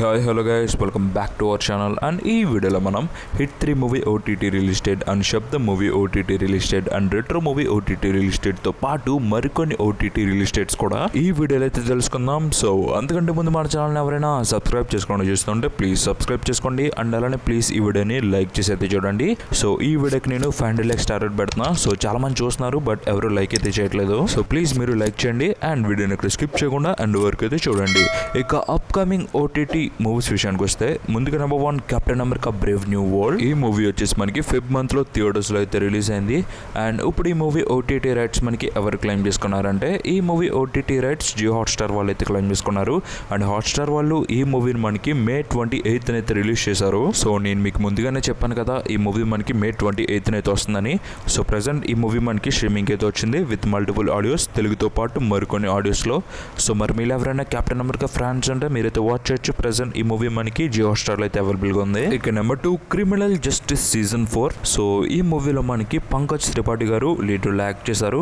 Hi, hello guys, welcome back to our channel. And ఈ వీడియోలో మనం hit 3 movie OTT release date and Sabdham movie OTT release date and retro movie OTT release date తో పాటు మరికొన్ని OTT release dates కూడా ఈ వీడియోలో అయితే తెలుసుకుందాం. సో అంతకంటే ముందు మన ఛానల్ ఎవరైనా సబ్స్క్రైబ్ చేసుకోండి చూస్తుంటే ప్లీజ్ సబ్స్క్రైబ్ చేసుకోండి అండ్ అలానే ప్లీజ్ ఈ వీడియోని లైక్ చేసి అయితే చూడండి. సో ఈ వీడియోకి నేను 500 లైక్స్ టార్గెట్ పెడుతున్నా. సో చాలా మంది చూస్తున్నారు బట్ ఎవరు లైక్ అయితే చేయట్లేదు. సో ప్లీజ్ మీరు లైక్ చేయండి అండ్ వీడియోని ఇక్కడ స్కిప్ చేయకుండా అండ్ వరకు అయితే చూడండి. ఇక అప్కమింగ్ OTT మూవీస్ విషయానికి వస్తే ముందుగా number 1 captain America Brave new world. ఈ మూవీ వచ్చేసి మనకి ఫెబ్ మంత్ లో థియేటర్స్ లో అయితే రిలీజ్ అయింది. అండ్ ఇప్పుడు ఈ మూవీ OTT రైట్స్ మనకి ఎవరు క్లెయిమ్ చేసుకున్నారంటే ఈ movie OTT rights Jio Hotstar వాళ్ళు అయితే క్లెయిమ్ చేసుకున్నారు. అండ్ హాట్స్టార్ వాళ్ళు ఈ మూవీని మనకి May 28th అయితే రిలీజ్ చేశారు. సో నేను మీకు ముందుగానే చెప్పాను కదా ఈ మూవీ మనకి May 28th అయితే వస్తుందని. సో ప్రెసెంట్ ఈ మూవీ మనకి స్ట్రీమింగ్ అయితే వచ్చింది విత్ మల్టిపుల్ ఆడియోస్, తెలుగుతో పాటు మరికొన్ని ఆడియోస్ లో. సో మరి మీరు ఎవరైనా కెప్టెన్ అమెరికా ఫ్యాన్స్ అంటే మీరైతే వాచ్ చేయొచ్చు. ప్రెసెంట్ ఈ మూవీ మనకి జియో హాట్స్టార్ లో అయితే అవైలబుల్ గా ఉంది. ఇక number 2 criminal justice season 4. So ఈ మూవీలో మనకి పంకజ్ త్రిపాఠి గారు లీడ్ రోల్ యాక్ట్ చేశారు.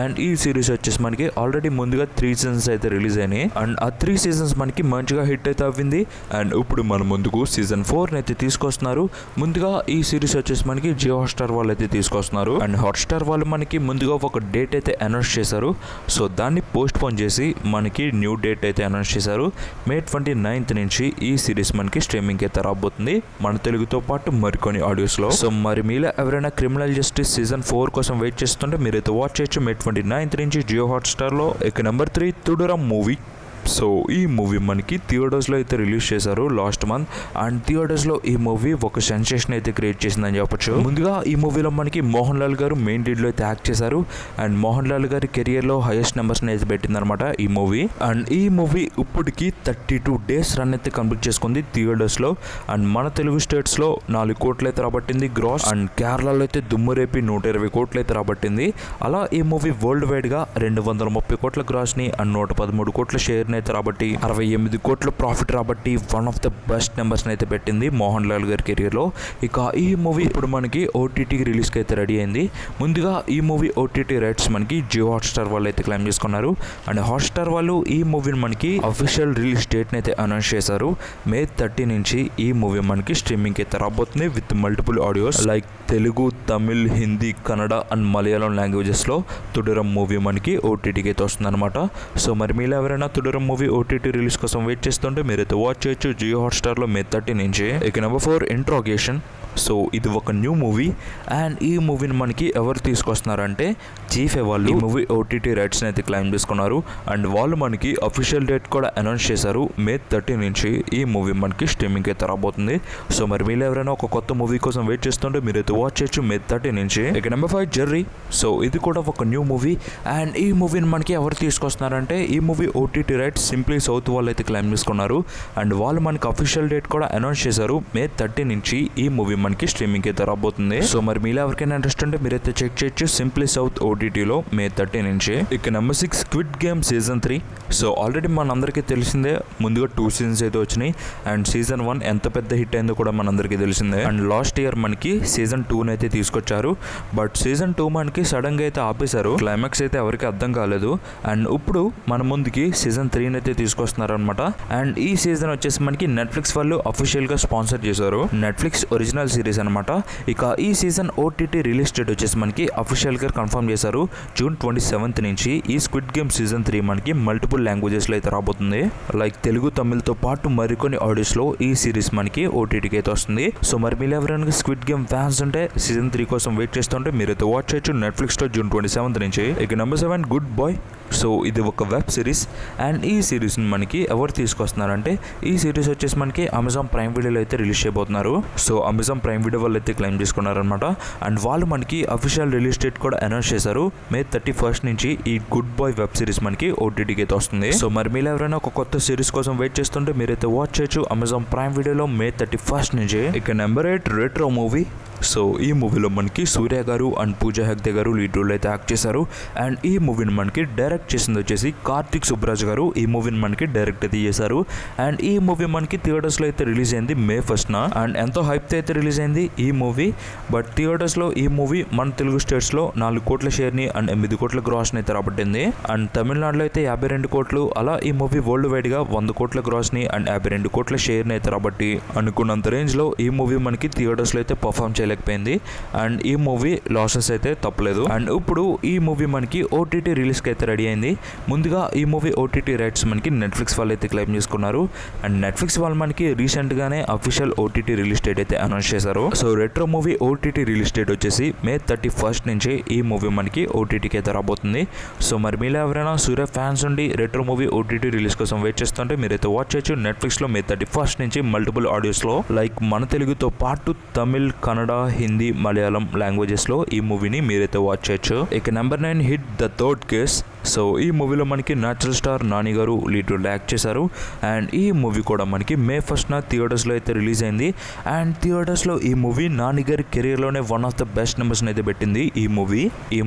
అండ్ ఈ సిరీస్ వచ్చేసి మనకి ఆల్రెడీ ముందుగా 3 సీజన్స్ అయితే రిలీజ్ అయినాయి. అండ్ ఆ 3 సీజన్స్ మనకి మంచిగా హిట్ అయితే అవ్వింది. అండ్ ఇప్పుడు మన ముందుకు సీజన్ 4 అయితే తీసుకొస్తున్నారు. ముందుగా ఈ సిరీస్ వచ్చేసి మనకి జియో హాట్స్టార్ వాళ్ళు అయితే తీసుకొస్తున్నారు. అండ్ హాట్స్టార్ వాళ్ళు మనకి ముందుగా ఒక డేట్ అయితే అనౌన్స్ చేశారు. సో దాన్ని పోస్ట్ పోన్ చేసి మనకి న్యూ డేట్ అయితే అనౌన్స్ చేశారు. May 29th నుంచి ఈ సిరీస్ మనకి స్ట్రీమింగ్ అయితే రాబోతుంది మన తెలుగుతో పాటు మరికొన్ని ఆడియోస్ లో. సో మరి మీలో ఎవరైనా క్రిమినల్ జస్టిస్ సీజన్ 4 కోసం వెయిట్ చేస్తుంటే మీరైతే వాచ్ చేయొచ్చు May 29th నుంచి జియో హాట్స్టార్ లో. ఇక నెంబర్ 3 తుడురం మూవీ. సో ఈ మూవీ మనకి థియేటర్స్లో అయితే రిలీజ్ చేశారు లాస్ట్ మంత్. అండ్ థియేటర్స్లో ఈ మూవీ ఒక సెన్సేషన్ అయితే క్రియేట్ చేసిందని చెప్పొచ్చు. ముందుగా ఈ మూవీలో మనకి మోహన్ లాల్ గారు మెయిన్ లీడ్లో అయితే యాక్ట్ చేశారు. అండ్ మోహన్ లాల్ గారి కెరియర్లో హైయెస్ట్ నెంబర్స్ని అయితే పెట్టిందనమాట ఈ మూవీ. అండ్ ఈ మూవీ ఇప్పటికి 32 days రన్ అయితే కంప్లీట్ చేసుకుంది థియేటర్స్లో. అండ్ మన తెలుగు స్టేట్స్లో 4 కోట్లు అయితే రాబట్టింది గ్రాస్. అండ్ కేరళలో అయితే దుమ్మురేపి 120 కోట్లు అయితే రాబట్టింది. అలా ఈ మూవీ వరల్డ్ వైడ్గా 230 కోట్ల గ్రాస్ని అండ్ 113 కోట్ల షేర్ అయితే రాబట్టి 68 కోట్ల ప్రాఫిట్ రాబట్టి one of the best numbers అయితే పెట్టింది మోహన్ లాల్ గారి కెరియర్ లో. ఇక ఈ మూవీ ఇప్పుడు మనకి OTT రిలీజ్ కి అయితే రెడీ అయింది. ముందుగా ఈ మూవీ OTT రైట్స్ మనకి జియో హాట్స్టార్ వాళ్ళు అయితే క్లెయిమ్ చేసుకున్నారు. అండ్ హాట్స్టార్ వాళ్ళు ఈ మూవీని మనకి అఫీషియల్ రిలీజ్ డేట్ అయితే అనౌన్స్ చేశారు. May 30 నుంచి ఈ మూవీ మనకి స్ట్రీమింగ్ అయితే రాబోతుంది with multiple audios like Telugu, Tamil, Hindi, Kannada and Malayalam languages లో తుడురం మూవీ మనకి OTTకి అయితే వస్తుంది అనమాట. సో మరి మీరు ఎవరైనా తుడురం మూవీ OTT రిలీజ్ కోసం వెయిట్ చేస్తుంటే మీరైతే వాచ్ చేయొచ్చు జియో హాట్స్టార్ లో May 30 నుంచి. ఇక నెంబర్ 4 ఇంట్రోగేషన్. సో ఇది ఒక న్యూ మూవీ. అండ్ ఈ మూవీని మనకి ఎవరు తీసుకొస్తున్నారంటే జీఫే వాళ్ళు ఈ మూవీ OTT రైట్స్ని అయితే క్లెయిమ్ చేసుకున్నారు. అండ్ వాళ్ళు మనకి అఫీషియల్ డేట్ కూడా అనౌన్స్ చేశారు. May 30 నుంచి ఈ మూవీ మనకి స్ట్రీమింగ్ అయితే రాబోతుంది. సో మరి మీరు ఎవరైనా ఒక కొత్త మూవీ కోసం వెయిట్ చేస్తుంటే మీరైతే వాచ్ చేయొచ్చు May 30 నుంచి. ఇక నెంబర్ 5 జెర్రీ. సో ఇది కూడా ఒక న్యూ మూవీ. అండ్ ఈ మూవీని మనకి ఎవరు తీసుకొస్తున్నారంటే ఈ movie OTT rights simply south వాళ్ళు అయితే క్లెయిమ్ చేసుకున్నారు. అండ్ వాళ్ళు మనకి అఫీషియల్ డేట్ కూడా అనౌన్స్ చేశారు. May 30 నుంచి ఈ మూవీ మనకి స్ట్రీమింగ్ అయితే రాబోతుంది. సో మరి మీలో ఎవరికైనా ఇంట్రెస్ట్ ఉంటే మీరైతే చెక్ చేయొచ్చు సింప్లీ సౌత్ OTT లో May 30 నుంచి. ఇక number 6 squid game season 3. So already మనందరికీ తెలిసిందే ముందుగా 2 సీజన్స్ అయితే వచ్చినాయి. అండ్ సీజన్ 1 ఎంత పెద్ద హిట్ అయిందో కూడా మనందరికీ తెలిసిందే. అండ్ లాస్ట్ ఇయర్ మనకి సీజన్ 2 అయితే తీసుకొచ్చారు. బట్ సీజన్ 2 మనకి సడన్ గా అయితే ఆపేశారు. క్లైమాక్స్ అయితే ఎవరికి అర్థం కాలేదు. అండ్ ఇప్పుడు మన ముందుకి సీజన్ 3 అయితే తీసుకొస్తున్నారు అనమాట. అండ్ ఈ సీజన్ వచ్చేసి మనకి నెట్ఫ్లిక్స్ వాళ్ళు అఫీషియల్ గా స్పాన్సర్ చేశారు. నెట్ఫ్లిక్స్ ఒరిజినల్ సిరీస్ అనమాట. ఇక ఈ సీజన్ OTT రిలీజ్ డేట్ వచ్చేసి మనకి అఫీషియల్ గా కన్ఫర్మ్ చేశారు. June 27th నుంచి ఈ స్క్విడ్ గేమ్ సీజన్ 3 మనకి మల్టిపుల్ లాంగ్వేజెస్ లో అయితే రాబోతుంది. లైక్ తెలుగు, తమిళ్తో పాటు మరికొన్ని ఆడియోస్ లో ఈ సిరీస్ మనకి OTTకి అయితే వస్తుంది. సో మరి మీరు ఎవరైనా స్క్విడ్ గేమ్ ఫ్యాన్స్ ఉంటే సీజన్ 3 కోసం వెయిట్ చేస్తుంటే మీరైతే వాచ్ చేయొచ్చు నెట్ఫ్లిక్స్ లో June 27th నుంచి. ఇక నెంబర్ 7 గుడ్ బాయ్. సో ఇది ఒక వెబ్ సిరీస్. అండ్ ఈ సిరీస్ మనకి ఎవరు తీసుకొస్తున్నారంటే ఈ సిరీస్ వచ్చేసి మనకి అమెజాన్ ప్రైమ్ వీడియోలో అయితే రిలీజ్ చేయబోతున్నారు. సో అమెజాన్ ప్రైమ్ వీడియో వాళ్ళు అయితే క్లెయిమ్ చేసుకున్నారనమాట. అండ్ వాళ్ళు మనకి అఫీషియల్ రిలీజ్ డేట్ కూడా అనౌన్స్ చేశారు. May 31st నుంచి ఈ గుడ్ బాయ్ వెబ్ సిరీస్ మనకి OTTకి అయితే వస్తుంది. సో మరి మీరు ఎవరైనా ఒక కొత్త సిరీస్ కోసం వెయిట్ చేస్తుంటే మీరైతే వాచ్ చేయొచ్చు అమెజాన్ ప్రైమ్ వీడియోలో May 31st నుంచి. ఇక నెంబర్ 8 రెట్రో మూవీ. సో ఈ మూవీలో మనకి సూర్య గారు అండ్ పూజా హెగ్డే గారు లీడ్ రోల్ అయితే యాక్ట్ చేశారు. అండ్ ఈ మూవీని మనకి డైరెక్ట్ చేసింది వచ్చేసి కార్తిక్ సుబ్బరాజ్ గారు ఈ మూవీని మనకి డైరెక్ట్ అయితే చేశారు. అండ్ ఈ మూవీ మనకి థియేటర్స్లో అయితే రిలీజ్ అయింది May 1st. అండ్ ఎంతో హైప్తో అయితే రిలీజ్ అయింది ఈ మూవీ. బట్ థియేటర్స్లో ఈ మూవీ మన తెలుగు స్టేట్స్లో 4 కోట్ల షేర్ని అండ్ 8 కోట్ల గ్రాస్ని అయితే రాబట్టింది. అండ్ తమిళనాడులో అయితే 52 కోట్లు. అలా ఈ మూవీ వరల్డ్ వైడ్గా 100 కోట్ల గ్రాస్ని అండ్ 52 కోట్ల షేర్ని అయితే రాబట్టి అనుకున్నంత రేంజ్లో ఈ మూవీ మనకి థియేటర్స్లో అయితే పర్ఫామ్ చేయలేకపోయింది. అండ్ ఈ మూవీ లాసెస్ అయితే తప్పలేదు. అండ్ ఇప్పుడు ఈ మూవీ మనకి OTT రిలీజ్కి అయితే రెడీ అయింది. ముందుగా ఈ మూవీ OTT రైట్స్ మనకి నెట్ఫ్లిక్స్ వాళ్ళు అయితే క్లెయిమ్ చేసుకున్నారు. అండ్ నెట్ఫ్లిక్స్ వాళ్ళు మనకి రీసెంట్గానే అఫీషియల్ OTT రిలీజ్ డేట్ అయితే అనౌన్స్ చేశారు. So retro movie OTT release date వచ్చేసి May 31st నుంచి ఈ మూవీ మనకి OTTకి అయితే రాబోతుంది. సో మరి మీలో ఎవరైనా సూర్య ఫ్యాన్స్ ఉండి రెట్రో మూవీ OTT రిలీజ్ కోసం వెయిట్ చేస్తుంటే మీరైతే వాచ్ చేయొచ్చు. నెట్ఫ్లిక్స్లో May 31st నుంచి మల్టిపుల్ ఆడియోస్లో లైక్ మన తెలుగుతో పాటు తమిళ్, కన్నడ, హిందీ, మలయాళం లాంగ్వేజెస్లో ఈ మూవీని మీరైతే వాచ్ చేయొచ్చు. ఇక number 9 hit the third case. So ఈ మూవీలో మనకి న్యాచురల్ స్టార్ నాని గారు లీడ్ రోల్ యాక్ట్ చేశారు. అండ్ ఈ మూవీ కూడా మనకి May 1st థియేటర్స్లో అయితే రిలీజ్ అయింది. అండ్ థియేటర్స్లో ఈ మూవీ నాని గారి కెరీర్లోనే వన్ ఆఫ్ ద బెస్ట్ నెంబర్స్ని అయితే పెట్టింది ఈ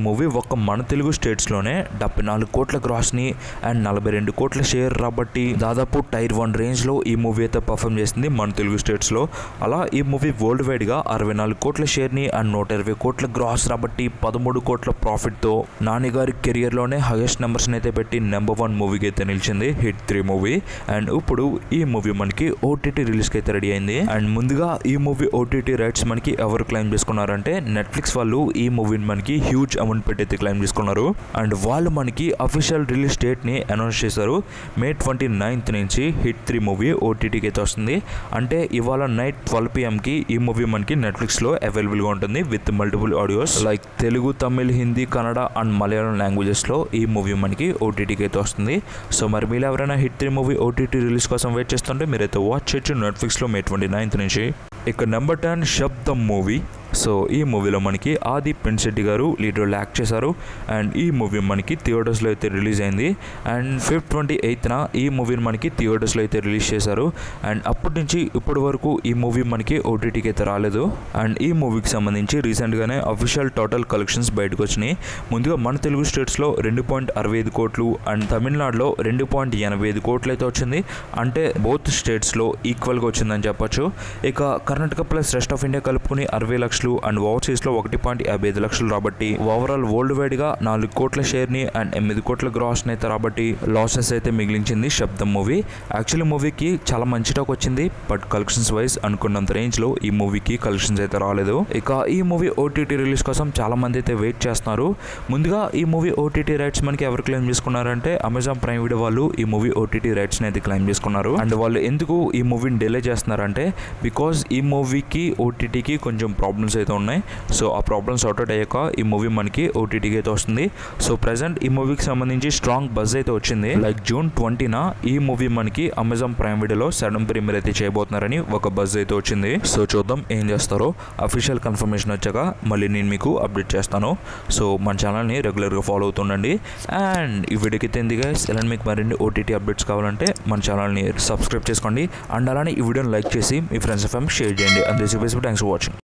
మూవీ ఒక్క మన తెలుగు స్టేట్స్లోనే 74 కోట్ల గ్రాస్ని అండ్ 42 కోట్ల షేర్ రాబట్టి దాదాపు టైర్ 1 రేంజ్లో ఈ మూవీ అయితే పర్ఫామ్ చేసింది మన తెలుగు స్టేట్స్లో. అలా ఈ మూవీ వరల్డ్ వైడ్గా 64 కోట్ల షేర్ని అండ్ 120 కోట్ల గ్రాస్ రాబట్టి 13 కోట్ల ప్రాఫిట్తో నాని గారి కెరియర్లోనే హైయెస్ట్ నెంబర్స్ని అయితే పెట్టి నెంబర్ 1 మూవీకి అయితే నిలిచింది హిట్ 3 మూవీ. అండ్ ఇప్పుడు ఈ మూవీ మనకి OTT రిలీజ్కి అయితే రెడీ అయింది. అండ్ ముందుగా ఈ మూవీ OTT రైట్స్ మనకి ఎవరు క్లెయిమ్ చేసుకున్నారంటే నెట్ఫ్లిక్స్ వాళ్ళు ఈ మూవీని మనకి హ్యూజ్ అమౌంట్ పెట్టి అయితే క్లెయిమ్ చేసుకున్నారు. అండ్ వాళ్ళు మనకి అఫీషియల్ రిలీజ్ డేట్ని అనౌన్స్ చేశారు. May 29th నుంచి హిట్ 3 మూవీ OTTకి అయితే వస్తుంది. అంటే ఇవాళ నైట్ 12 PM ఈ మూవీ మనకి నెట్ఫ్లిక్స్లో అవైలబుల్గా ఉంటుంది with multiple audios like Telugu, Tamil, Hindi, Kannada and Malayalam లాంగ్వేజెస్లో ఈ మూవీ మనకి OTTకి అయితే వస్తుంది. సో మరి మీరు ఎవరైనా హిట్ 3 మూవీ OTT రిలీజ్ కోసం వెయిట్ చేస్తుంటే మీరైతే వాచ్ చేయొచ్చు నెట్ఫ్లిక్స్లో May 29th నుంచి. ఇక నెంబర్ 10 శబ్దం మూవీ. సో ఈ మూవీలో మనకి ఆది పెన్శెట్టి గారు లీడ్ రోల్ యాక్ట్ చేశారు. అండ్ ఈ మూవీ మనకి థియేటర్స్లో అయితే రిలీజ్ అయింది. అండ్ Feb 28th ఈ మూవీని మనకి థియేటర్స్లో అయితే రిలీజ్ చేశారు. అండ్ అప్పటి నుంచి ఇప్పటి వరకు ఈ మూవీ మనకి OTTకి అయితే రాలేదు. అండ్ ఈ మూవీకి సంబంధించి రీసెంట్గానే అఫీషియల్ టోటల్ కలెక్షన్స్ బయటకు వచ్చినాయి. ముందుగా మన తెలుగు స్టేట్స్లో 2.65 కోట్లు అండ్ తమిళనాడులో 2.85 కోట్లు అయితే వచ్చింది. అంటే బోత్ స్టేట్స్లో ఈక్వల్గా వచ్చిందని చెప్పొచ్చు. ఇక Karnataka plus rest of India కలుపుకుని 60 లక్షలు అండ్ ఓవర్సీస్లో 1.55 లక్షలు రాబట్టి ఓవరాల్ వరల్డ్ వైడ్గా 4 కోట్ల షేర్ని అండ్ 8 కోట్ల గ్రాస్ని అయితే రాబట్టి లాసెస్ అయితే మిగిలించింది శబ్దం మూవీ. యాక్చువల్లీ మూవీకి చాలా మంచి టాక్ వచ్చింది. బట్ కలెక్షన్స్ వైజ్ అనుకున్నంత రేంజ్లో ఈ మూవీకి కలెక్షన్స్ అయితే రాలేదు. ఇక ఈ మూవీ OTT రిలీజ్ కోసం చాలా మంది అయితే వెయిట్ చేస్తున్నారు. ముందుగా ఈ మూవీ OTT రైట్స్ మనకి ఎవరు క్లెయిమ్ చేసుకున్నారంటే అమెజాన్ ప్రైమ్ వీడియో వాళ్ళు ఈ మూవీ OTT రైట్స్ని అయితే క్లెయిమ్ చేసుకున్నారు. అండ్ వాళ్ళు ఎందుకు ఈ మూవీని డిలే చేస్తున్నారంటే బికాజ్ ఈ మూవీకి OTTకి కొంచెం ప్రాబ్లమ్స్ అయితే ఉన్నాయి. సో ఆ ప్రాబ్లమ్స్ సార్ట్అవుట్ అయ్యాక ఈ మూవీ మనకి OTTకి అయితే వస్తుంది. సో ప్రెసెంట్ ఈ మూవీకి సంబంధించి స్ట్రాంగ్ బజ్ అయితే వచ్చింది. లైక్ June 20న ఈ మూవీ మనకి అమెజాన్ ప్రైమ్ వీడియోలో సడన్ ప్రీమియర్ అయితే చేయబోతున్నారని ఒక బజ్ అయితే వచ్చింది. సో చూద్దాం ఏం చేస్తారో. అఫీషియల్ కన్ఫర్మేషన్ వచ్చాక మళ్ళీ నేను మీకు అప్డేట్ చేస్తాను. సో మన ఛానల్ని రెగ్యులర్గా ఫాలో అవుతుండండి. అండ్ ఈ వీడియోకి తింది గైస్. ఇలాంటి మీకు మరిన్ని OTT అప్డేట్స్ కావాలంటే మన ఛానల్ని సబ్స్క్రైబ్ చేసుకోండి. అండ్ అలానే ఈ వీడియోని లైక్ చేసి మీ ఫ్రెండ్స్ షేర్ చేయండి. And thanks for watching.